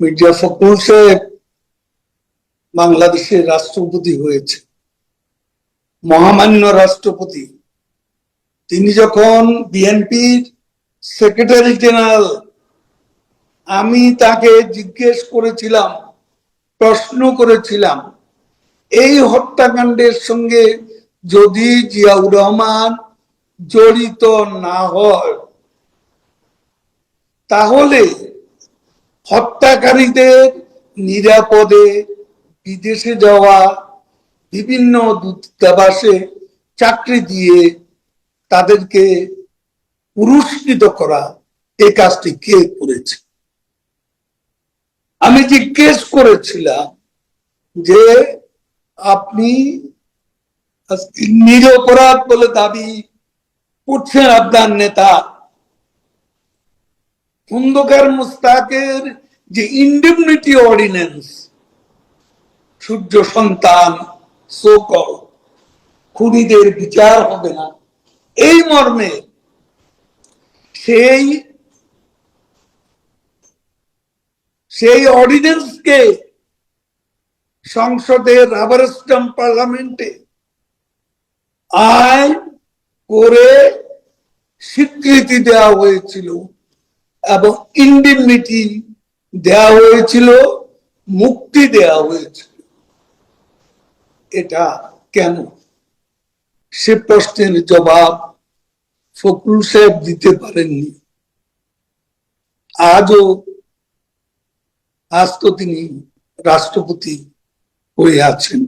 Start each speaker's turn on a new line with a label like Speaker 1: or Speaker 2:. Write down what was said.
Speaker 1: মির্জা ফখরুল সাহেব বাংলাদেশের রাষ্ট্রপতি হয়েছে, মহামান্য রাষ্ট্রপতি। তিনি যখন বিএনপির সেক্রেটারি জেনারেল, আমি তাকে জিজ্ঞেস করেছিলাম, প্রশ্ন করেছিলাম, এই হত্যাকাণ্ডের সঙ্গে যদি জিয়াউর রহমান জড়িত না হয় তাহলে হত্যাকারীদের নিরাপদে বিদেশে যাওয়া, বিভিন্ন দূতাবাসে চাকরি দিয়ে তাদেরকে পুরস্কৃত করা, এই কাজটি কে করেছে? আমি জিজ্ঞেস করেছিলাম যে আপনি নিরপরাধ বলে দাবি করছেন আপনার নেতা, খন্দকার মুস্তাকের যে ইন্ডেমনিটি অর্ডিন্যান্স, সূর্য সন্তান সোকল খুনিদের বিচার হবে না, এই মর্মে সেই অর্ডিন্যান্সকে সংসদের রাবার স্ট্যাম্প পার্লামেন্টে আইন করে স্বীকৃতি দেওয়া হয়েছিল এবং ইন্ডেমনিটি দেওয়া হয়েছিল, মুক্তি দেওয়া হয়েছিল। এটা কেন? সে প্রশ্নের জবাব ফখরুল সাহেব দিতে পারেননি। আজ তো তিনি রাষ্ট্রপতি হয়ে আছেন।